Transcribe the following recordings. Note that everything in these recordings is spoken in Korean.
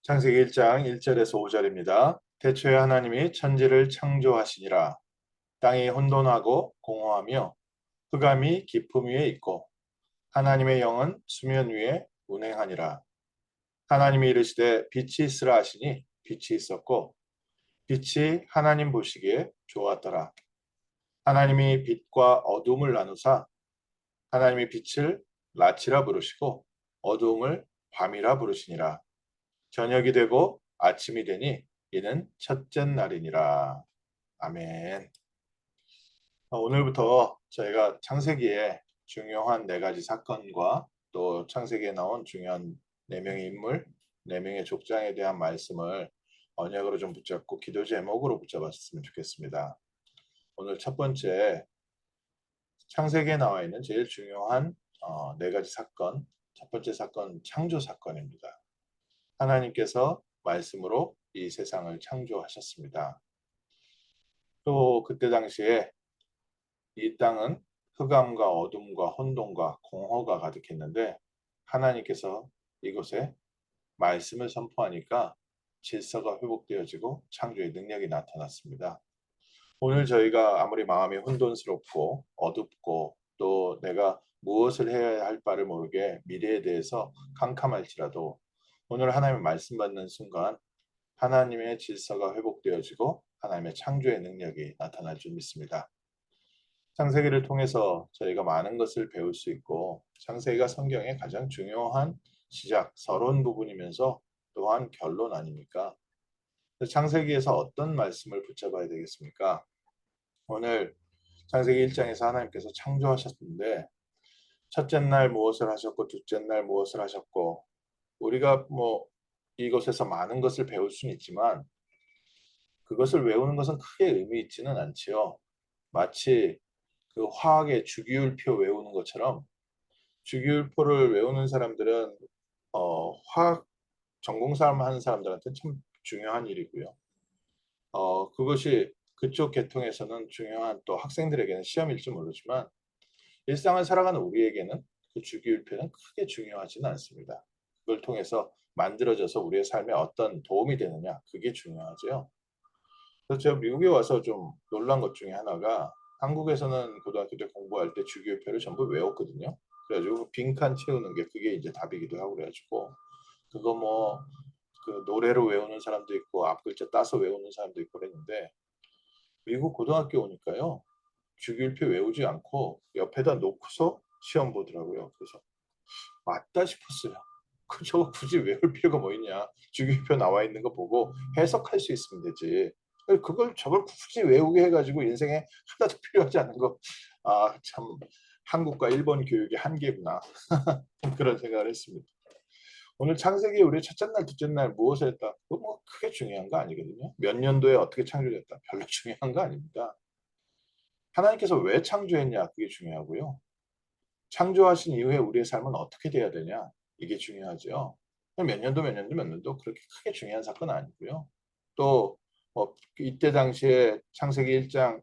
창세기 1장 1절에서 5절입니다. 태초에 하나님이 천지를 창조하시니라. 땅이 혼돈하고 공허하며 흑암이 깊음 위에 있고 하나님의 영은 수면 위에 운행하니라. 하나님이 이르시되 빛이 있으라 하시니 빛이 있었고 빛이 하나님 보시기에 좋았더라. 하나님이 빛과 어둠을 나누사 하나님이 빛을 낮이라 부르시고 어두움을 밤이라 부르시니라. 저녁이 되고 아침이 되니 이는 첫째 날이니라. 아멘. 오늘부터 저희가 창세기에 중요한 네 가지 사건과 또 창세기에 나온 중요한 네 명의 인물, 네 명의 족장에 대한 말씀을 언약으로 좀 붙잡고 기도 제목으로 붙잡았으면 좋겠습니다. 오늘 첫 번째 창세기에 나와 있는 제일 중요한 네 가지 사건, 첫 번째 사건 창조 사건입니다. 하나님께서 말씀으로 이 세상을 창조하셨습니다. 또 그때 당시에 이 땅은 흑암과 어둠과 혼돈과 공허가 가득했는데 하나님께서 이곳에 말씀을 선포하니까 질서가 회복되어지고 창조의 능력이 나타났습니다. 오늘 저희가 아무리 마음이 혼돈스럽고 어둡고 또 내가 무엇을 해야 할 바를 모르게 미래에 대해서 캄캄할지라도 오늘 하나님의 말씀 받는 순간 하나님의 질서가 회복되어지고 하나님의 창조의 능력이 나타날 줄 믿습니다. 창세기를 통해서 저희가 많은 것을 배울 수 있고 창세기가 성경의 가장 중요한 시작, 서론 부분이면서 또한 결론 아닙니까? 창세기에서 어떤 말씀을 붙잡아야 되겠습니까? 오늘 창세기 1장에서 하나님께서 창조하셨는데 첫째 날 무엇을 하셨고 둘째 날 무엇을 하셨고 우리가 이곳에서 많은 것을 배울 수는 있지만 그것을 외우는 것은 크게 의미 있지는 않지요. 마치 그 화학의 주기율표 외우는 것처럼 주기율표를 외우는 사람들은 화학 전공사람 하는 사람들한테 참 중요한 일이고요. 그것이 그쪽 계통에서는 중요한 또 학생들에게는 시험일지 모르지만 일상을 살아가는 우리에게는 그 주기율표는 크게 중요하지는 않습니다. 그걸 통해서 만들어져서 우리의 삶에 어떤 도움이 되느냐 그게 중요하죠. 그래서 제가 미국에 와서 좀 놀란 것 중에 하나가 한국에서는 고등학교 때 공부할 때 주기율표를 전부 외웠거든요. 그래가지고 빈칸 채우는 게 그게 이제 답이기도 하고 그래가지고 그거 그 노래로 외우는 사람도 있고 앞 글자 따서 외우는 사람도 있고 그랬는데 미국 고등학교 오니까요. 주기율표 외우지 않고 옆에다 놓고서 시험 보더라고요. 그래서 맞다 싶었어요. 저거 굳이 외울 필요가 뭐 있냐. 주기율표 나와 있는 거 보고 해석할 수 있으면 되지. 저걸 굳이 외우게 해가지고 인생에 하나도 필요하지 않은 거. 아, 참 한국과 일본 교육의 한계구나. 그런 생각을 했습니다. 오늘 창세기 우리 첫째 날, 둘째 날 무엇을 했다? 그거 뭐 크게 중요한 거 아니거든요. 몇 년도에 어떻게 창조됐다? 별로 중요한 거 아닙니다. 하나님께서 왜 창조했냐? 그게 중요하고요. 창조하신 이후에 우리의 삶은 어떻게 돼야 되냐? 이게 중요하죠. 몇 년도 그렇게 크게 중요한 사건은 아니고요. 또 이때 당시에 창세기 1장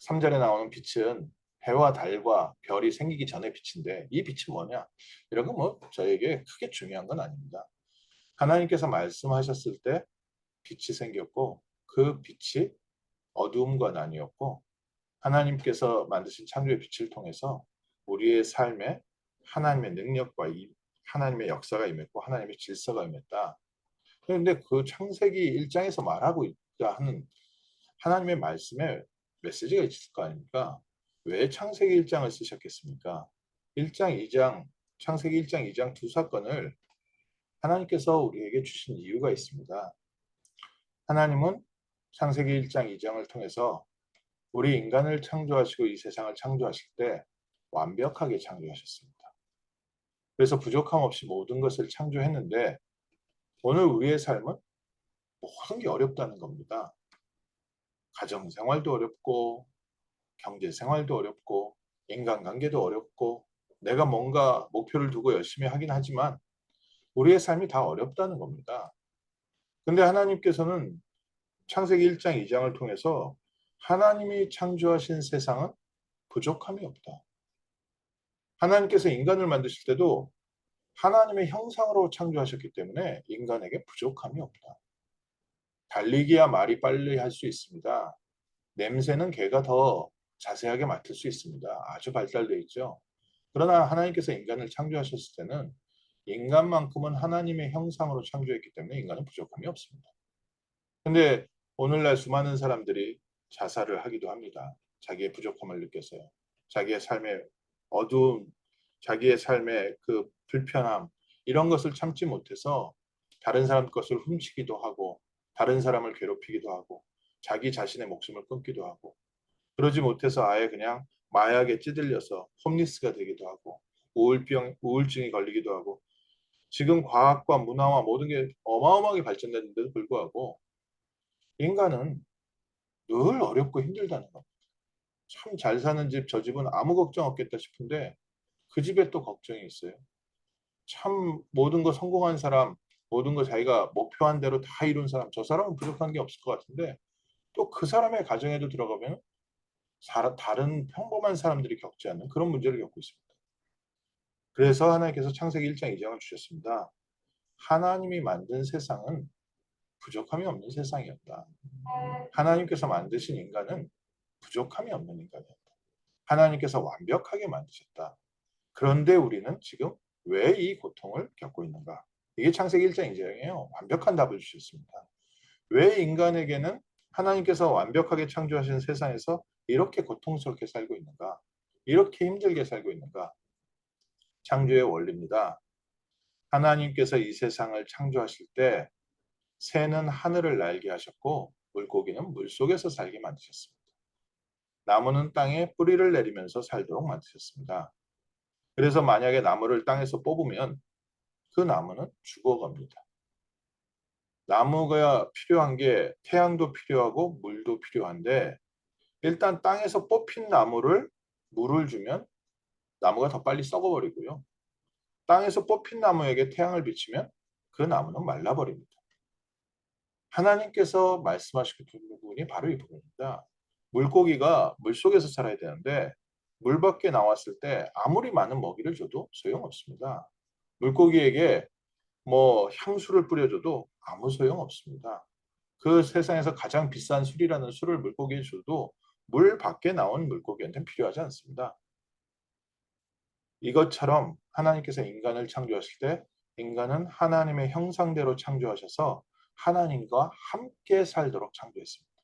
3절에 나오는 빛은 해와 달과 별이 생기기 전의 빛인데 이 빛이 뭐냐? 이런 건 저에게 크게 중요한 건 아닙니다. 하나님께서 말씀하셨을 때 빛이 생겼고 그 빛이 어두움과 나뉘었고 하나님께서 만드신 창조의 빛을 통해서 우리의 삶에 하나님의 능력과 하나님의 역사가 임했고 하나님의 질서가 임했다. 그런데 그 창세기 1장에서 말하고 있다 하는 하나님의 말씀에 메시지가 있을 거 아닙니까? 왜 창세기 1장을 쓰셨겠습니까? 1장, 2장, 창세기 1장, 2장 두 사건을 하나님께서 우리에게 주신 이유가 있습니다. 하나님은 창세기 1장, 2장을 통해서 우리 인간을 창조하시고 이 세상을 창조하실 때 완벽하게 창조하셨습니다. 그래서 부족함 없이 모든 것을 창조했는데 오늘 우리의 삶은 모든 게 어렵다는 겁니다. 가정생활도 어렵고 경제생활도 어렵고 인간관계도 어렵고 내가 뭔가 목표를 두고 열심히 하긴 하지만 우리의 삶이 다 어렵다는 겁니다. 근데 하나님께서는 창세기 1장, 2장을 통해서 하나님이 창조하신 세상은 부족함이 없다. 하나님께서 인간을 만드실 때도 하나님의 형상으로 창조하셨기 때문에 인간에게 부족함이 없다. 달리기야 말이 빨리 할 수 있습니다. 냄새는 개가 더 자세하게 맡을 수 있습니다. 아주 발달되어 있죠. 그러나 하나님께서 인간을 창조하셨을 때는 인간만큼은 하나님의 형상으로 창조했기 때문에 인간은 부족함이 없습니다. 근데 오늘날 수많은 사람들이 자살을 하기도 합니다. 자기의 부족함을 느껴서요. 자기의 삶의 어두움, 자기의 삶의 그 불편함, 이런 것을 참지 못해서 다른 사람 것을 훔치기도 하고, 다른 사람을 괴롭히기도 하고, 자기 자신의 목숨을 끊기도 하고, 그러지 못해서 아예 그냥 마약에 찌들려서 홈리스가 되기도 하고, 우울증이 걸리기도 하고, 지금 과학과 문화와 모든 게 어마어마하게 발전됐는데도 불구하고 인간은 늘 어렵고 힘들다는 겁니다. 참 잘 사는 집, 저 집은 아무 걱정 없겠다 싶은데 그 집에 또 걱정이 있어요. 참 모든 거 성공한 사람, 모든 거 자기가 목표한 대로 다 이룬 사람, 저 사람은 부족한 게 없을 것 같은데 또 그 사람의 가정에도 들어가면 다른 평범한 사람들이 겪지 않는 그런 문제를 겪고 있습니다. 그래서 하나님께서 창세기 1장 2장을 주셨습니다. 하나님이 만든 세상은 부족함이 없는 세상이었다. 하나님께서 만드신 인간은 부족함이 없는 인간이었다. 하나님께서 완벽하게 만드셨다. 그런데 우리는 지금 왜 이 고통을 겪고 있는가? 이게 창세기 1장 2장이에요. 완벽한 답을 주셨습니다. 왜 인간에게는 하나님께서 완벽하게 창조하신 세상에서 이렇게 고통스럽게 살고 있는가? 이렇게 힘들게 살고 있는가? 창조의 원리입니다. 하나님께서 이 세상을 창조하실 때 새는 하늘을 날게 하셨고 물고기는 물속에서 살게 만드셨습니다. 나무는 땅에 뿌리를 내리면서 살도록 만드셨습니다. 그래서 만약에 나무를 땅에서 뽑으면 그 나무는 죽어갑니다. 나무가 필요한 게 태양도 필요하고 물도 필요한데 일단 땅에서 뽑힌 나무를 물을 주면 나무가 더 빨리 썩어버리고요. 땅에서 뽑힌 나무에게 태양을 비치면 그 나무는 말라버립니다. 하나님께서 말씀하신 부분이 바로 이 부분입니다. 물고기가 물속에서 살아야 되는데 물 밖에 나왔을 때 아무리 많은 먹이를 줘도 소용없습니다. 물고기에게 뭐 향수를 뿌려줘도 아무 소용없습니다. 그 세상에서 가장 비싼 술이라는 술을 물고기에 줘도 물 밖에 나온 물고기한테는 필요하지 않습니다. 이것처럼 하나님께서 인간을 창조하실 때 인간은 하나님의 형상대로 창조하셔서 하나님과 함께 살도록 창조했습니다.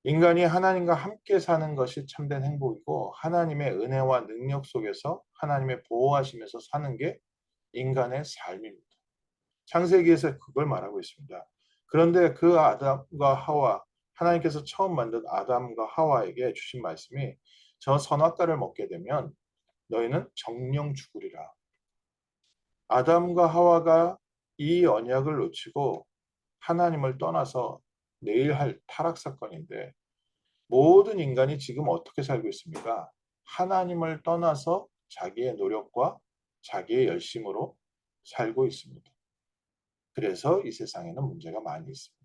인간이 하나님과 함께 사는 것이 참된 행복이고 하나님의 은혜와 능력 속에서 하나님의 보호하심에서 사는 게 인간의 삶입니다. 창세기에서 그걸 말하고 있습니다. 그런데 그 아담과 하와, 하나님께서 처음 만든 아담과 하와에게 주신 말씀이 저 선악과를 먹게 되면 너희는 정령 죽으리라. 아담과 하와가 이 언약을 놓치고 하나님을 떠나서 내일 할 타락 사건인데 모든 인간이 지금 어떻게 살고 있습니까? 하나님을 떠나서 자기의 노력과 자기의 열심으로 살고 있습니다. 그래서 이 세상에는 문제가 많이 있습니다.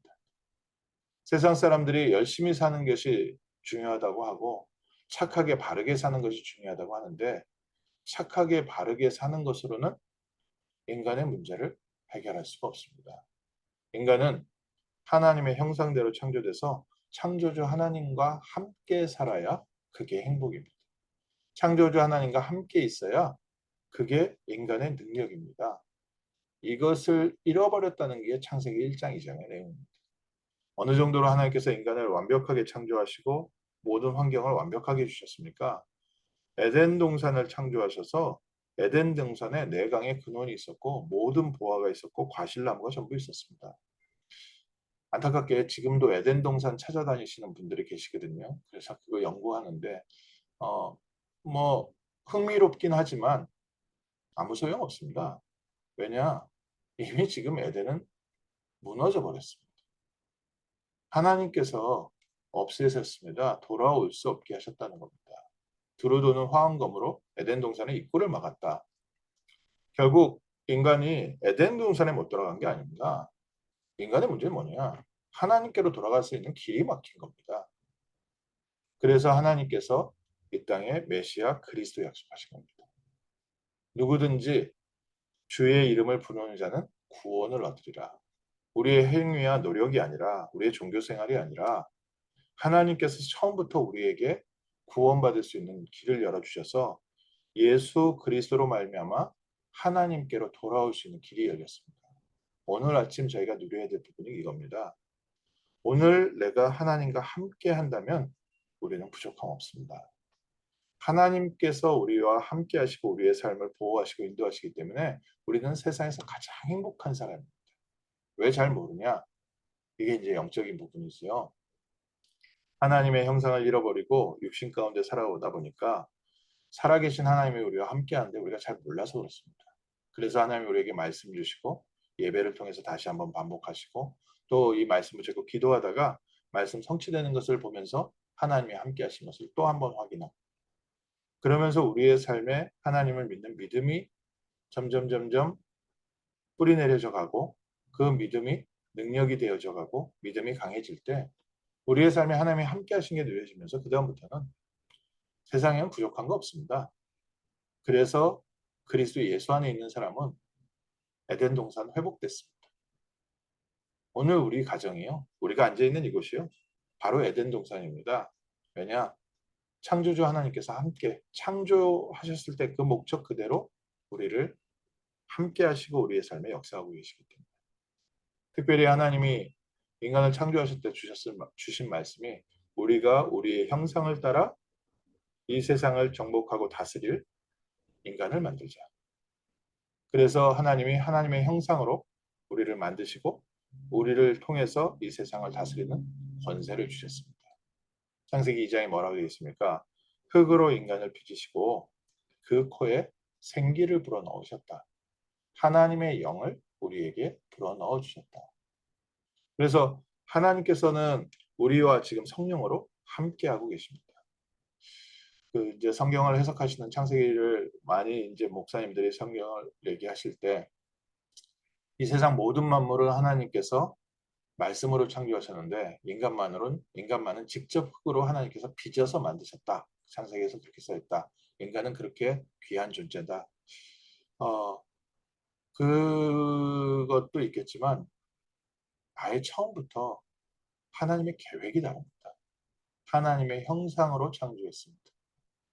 세상 사람들이 열심히 사는 것이 중요하다고 하고 착하게 바르게 사는 것이 중요하다고 하는데 착하게 바르게 사는 것으로는 인간의 문제를 해결할 수가 없습니다. 인간은 하나님의 형상대로 창조돼서 창조주 하나님과 함께 살아야 그게 행복입니다. 창조주 하나님과 함께 있어야 그게 인간의 능력입니다. 이것을 잃어버렸다는 게 창세기 1장 2장의 내용입니다. 어느 정도로 하나님께서 인간을 완벽하게 창조하시고 모든 환경을 완벽하게 주셨습니까? 에덴 동산을 창조하셔서 에덴 동산에 내강의 근원이 있었고 모든 보화가 있었고 과실나무가 전부 있었습니다. 안타깝게 지금도 에덴 동산 찾아다니시는 분들이 계시거든요. 그래서 그거 연구하는데 어, 뭐 흥미롭긴 하지만 아무 소용 없습니다. 왜냐? 이미 지금 에덴은 무너져 버렸습니다. 하나님께서 없애셨습니다. 돌아올 수 없게 하셨다는 겁니다. 두루 도는 화원검으로 에덴 동산의 입구를 막았다. 결국 인간이 에덴 동산에 못 들어간 게 아닙니다. 인간의 문제는 뭐냐? 하나님께로 돌아갈 수 있는 길이 막힌 겁니다. 그래서 하나님께서 이 땅에 메시아 그리스도 약속하신 겁니다. 누구든지 주의 이름을 부르는 자는 구원을 얻으리라. 우리의 행위와 노력이 아니라, 우리의 종교 생활이 아니라 하나님께서 처음부터 우리에게 구원받을 수 있는 길을 열어주셔서 예수 그리스도로 말미암아 하나님께로 돌아올 수 있는 길이 열렸습니다. 오늘 아침 저희가 누려야 될 부분이 이겁니다. 오늘 내가 하나님과 함께 한다면 우리는 부족함 없습니다. 하나님께서 우리와 함께 하시고 우리의 삶을 보호하시고 인도하시기 때문에 우리는 세상에서 가장 행복한 사람입니다. 왜 잘 모르냐? 이게 이제 영적인 부분이지요. 하나님의 형상을 잃어버리고 육신 가운데 살아오다 보니까 살아계신 하나님이 우리와 함께하는데 우리가 잘 몰라서 그렇습니다. 그래서 하나님이 우리에게 말씀 주시고 예배를 통해서 다시 한번 반복하시고 또 이 말씀을 듣고 기도하다가 말씀 성취되는 것을 보면서 하나님이 함께하신 것을 또 한번 확인하고 그러면서 우리의 삶에 하나님을 믿는 믿음이 점점 뿌리내려져 가고 그 믿음이 능력이 되어져 가고 믿음이 강해질 때 우리의 삶에 하나님이 함께하신 게 누려지면서 그다음부터는 세상에는 부족한 거 없습니다. 그래서 그리스도 예수 안에 있는 사람은 에덴 동산 회복됐습니다. 오늘 우리 가정이요. 우리가 앉아있는 이곳이요. 바로 에덴 동산입니다. 왜냐? 창조주 하나님께서 함께 창조하셨을 때 그 목적 그대로 우리를 함께 하시고 우리의 삶에 역사하고 계시기 때문에 특별히 하나님이 인간을 창조하실 때 주신 말씀이 우리가 우리의 형상을 따라 이 세상을 정복하고 다스릴 인간을 만들자. 그래서 하나님이 하나님의 형상으로 우리를 만드시고 우리를 통해서 이 세상을 다스리는 권세를 주셨습니다. 창세기 2장에 뭐라고 되어 있습니까? 흙으로 인간을 빚으시고 그 코에 생기를 불어넣으셨다. 하나님의 영을 우리에게 불어넣어 주셨다. 그래서 하나님께서는 우리와 지금 성령으로 함께하고 계십니다. 그 이제 성경을 해석하시는 창세기를 많이 이제 목사님들이 성경을 얘기하실 때 이 세상 모든 만물을 하나님께서 말씀으로 창조하셨는데 인간만은 직접 흙으로 하나님께서 빚어서 만드셨다. 창세기에서 그렇게 써있다. 인간은 그렇게 귀한 존재다. 어, 그것도 있겠지만 아예 처음부터 하나님의 계획이 다릅니다. 하나님의 형상으로 창조했습니다.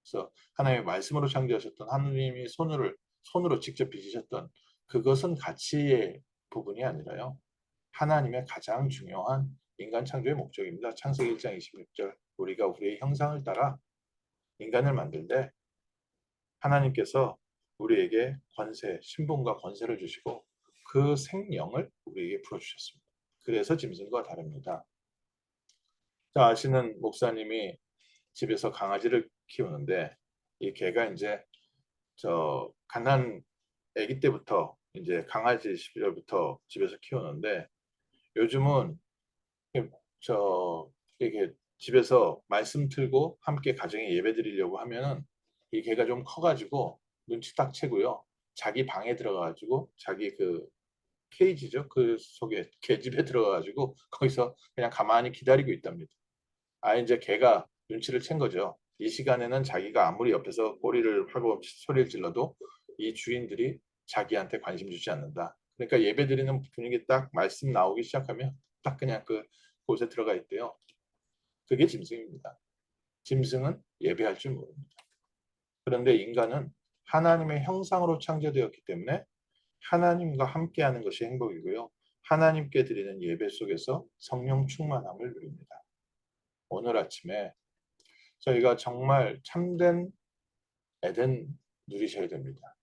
그래서 하나님의 말씀으로 창조하셨던 하나님이 손으로 직접 빚으셨던 그것은 가치의 부분이 아니라요. 하나님의 가장 중요한 인간 창조의 목적입니다. 창세기 1장 26절 우리가 우리의 형상을 따라 인간을 만들 때 하나님께서 우리에게 신분과 권세를 주시고 그 생명을 우리에게 풀어주셨습니다. 그래서 짐승과 다릅니다. 자, 아시는 목사님이 집에서 강아지를 키우는데 이 개가 이제 갓난 아기 때부터 이제 강아지 시절부터 집에서 키우는데 요즘은 저 이렇게 집에서 말씀 틀고 함께 가정에 예배 드리려고 하면은 이 개가 좀 커가지고 눈치 딱 채고요. 자기 방에 들어가가지고 자기 그 케이지죠. 그 속에 개집에 들어가가지고 거기서 그냥 가만히 기다리고 있답니다. 아 이제 개가 눈치를 챈 거죠. 이 시간에는 자기가 아무리 옆에서 꼬리를 하고 소리를 질러도 이 주인들이 자기한테 관심 주지 않는다. 그러니까 예배 드리는 분위기 딱 말씀 나오기 시작하면 딱 그냥 그 곳에 들어가 있대요. 그게 짐승입니다. 짐승은 예배할 줄 모릅니다. 그런데 인간은 하나님의 형상으로 창조되었기 때문에 하나님과 함께하는 것이 행복이고요. 하나님께 드리는 예배 속에서 성령 충만함을 누립니다. 오늘 아침에 저희가 정말 참된 에덴 누리셔야 됩니다.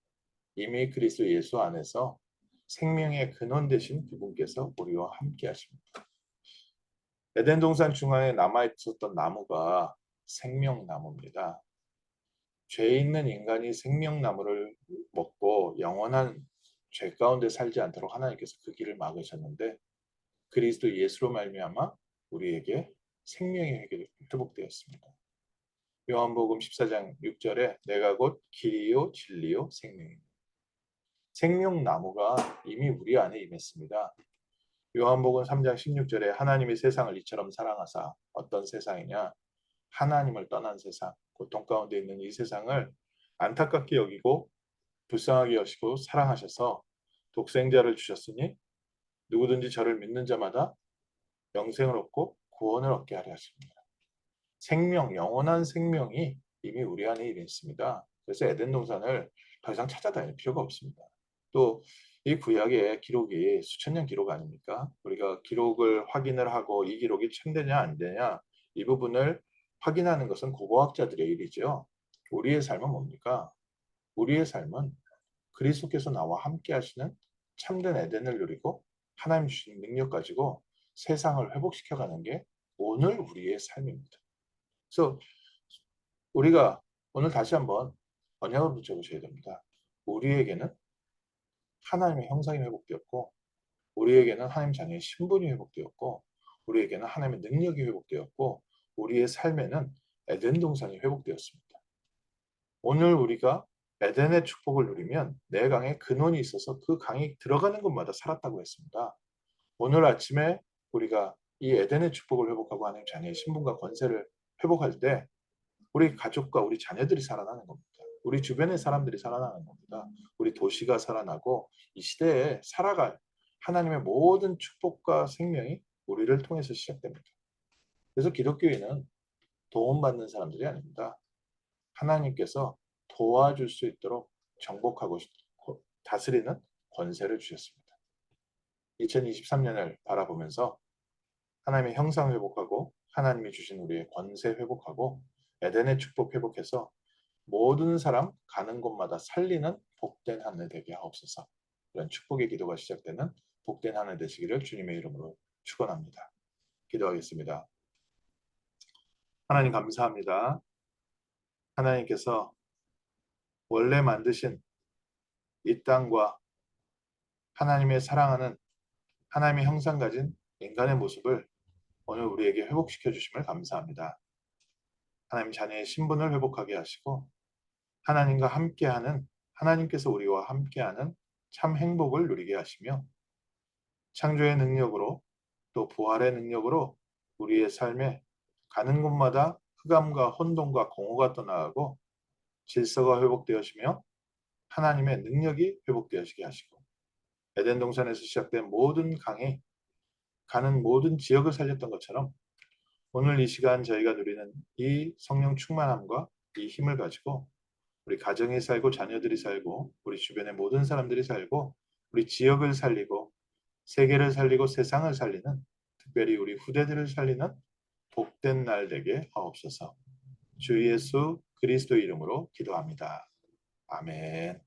이미 그리스도 예수 안에서 생명의 근원 되신 그분께서 우리와 함께 하십니다. 에덴 동산 중앙에 남아 있었던 나무가 생명나무입니다. 죄 있는 인간이 생명나무를 먹고 영원한 죄 가운데 살지 않도록 하나님께서 그 길을 막으셨는데 그리스도 예수로 말미암아 우리에게 생명이 회복되었습니다. 요한복음 14장 6절에 내가 곧 길이요 진리요 생명입니다. 생명나무가 이미 우리 안에 임했습니다. 요한복음 3장 16절에 하나님이 세상을 이처럼 사랑하사 어떤 세상이냐 하나님을 떠난 세상 고통 가운데 있는 이 세상을 안타깝게 여기고 불쌍하게 여시고 사랑하셔서 독생자를 주셨으니 누구든지 저를 믿는 자마다 영생을 얻고 구원을 얻게 하려 하십니다. 생명, 영원한 생명이 이미 우리 안에 있습니다. 그래서 에덴 동산을 더 이상 찾아다닐 필요가 없습니다. 또 이 구약의 기록이 수천 년 기록 아닙니까? 우리가 기록을 확인을 하고 이 기록이 참되냐 안 되냐 이 부분을 확인하는 것은 고고학자들의 일이죠. 우리의 삶은 뭡니까? 우리의 삶은 그리스도께서 나와 함께 하시는 참된 에덴을 누리고 하나님 주신 능력 가지고 세상을 회복시켜가는 게 오늘 우리의 삶입니다. 그래서 우리가 오늘 다시 한번 언약을 붙여보셔야 됩니다. 우리에게는 하나님의 형상이 회복되었고 우리에게는 하나님 자녀의 신분이 회복되었고 우리에게는 하나님의 능력이 회복되었고 우리의 삶에는 에덴 동산이 회복되었습니다. 오늘 우리가 에덴의 축복을 누리면 내 강에 근원이 있어서 그 강이 들어가는 곳마다 살았다고 했습니다. 오늘 아침에 우리가 이 에덴의 축복을 회복하고 하나님 자녀의 신분과 권세를 회복할 때 우리 가족과 우리 자녀들이 살아나는 겁니다. 우리 주변의 사람들이 살아나는 겁니다. 우리 도시가 살아나고 이 시대에 살아갈 하나님의 모든 축복과 생명이 우리를 통해서 시작됩니다. 그래서 기독교인은 도움받는 사람들이 아닙니다. 하나님께서 도와줄 수 있도록 정복하고 다스리는 권세를 주셨습니다. 2023년을 바라보면서 하나님의 형상 회복하고 하나님이 주신 우리의 권세 회복하고 에덴의 축복 회복해서 모든 사람 가는 곳마다 살리는 복된 한 해 되게 하옵소서. 이런 축복의 기도가 시작되는 복된 한 해 되시기를 주님의 이름으로 축원합니다. 기도하겠습니다. 하나님 감사합니다. 하나님께서 원래 만드신 이 땅과 하나님의 사랑하는 하나님의 형상 가진 인간의 모습을 오늘 우리에게 회복시켜 주심을 감사합니다. 하나님 자녀의 신분을 회복하게 하시고 하나님과 함께하는 하나님께서 우리와 함께하는 참 행복을 누리게 하시며 창조의 능력으로 또 부활의 능력으로 우리의 삶에 가는 곳마다 흑암과 혼돈과 공허가 떠나가고 질서가 회복되어지며 하나님의 능력이 회복되어지게 하시고 에덴 동산에서 시작된 모든 강이 가는 모든 지역을 살렸던 것처럼 오늘 이 시간 저희가 누리는 이 성령 충만함과 이 힘을 가지고 우리 가정이 살고 자녀들이 살고 우리 주변의 모든 사람들이 살고 우리 지역을 살리고 세계를 살리고 세상을 살리는 특별히 우리 후대들을 살리는 복된 날 되게 하옵소서. 주 예수 그리스도 이름으로 기도합니다. 아멘.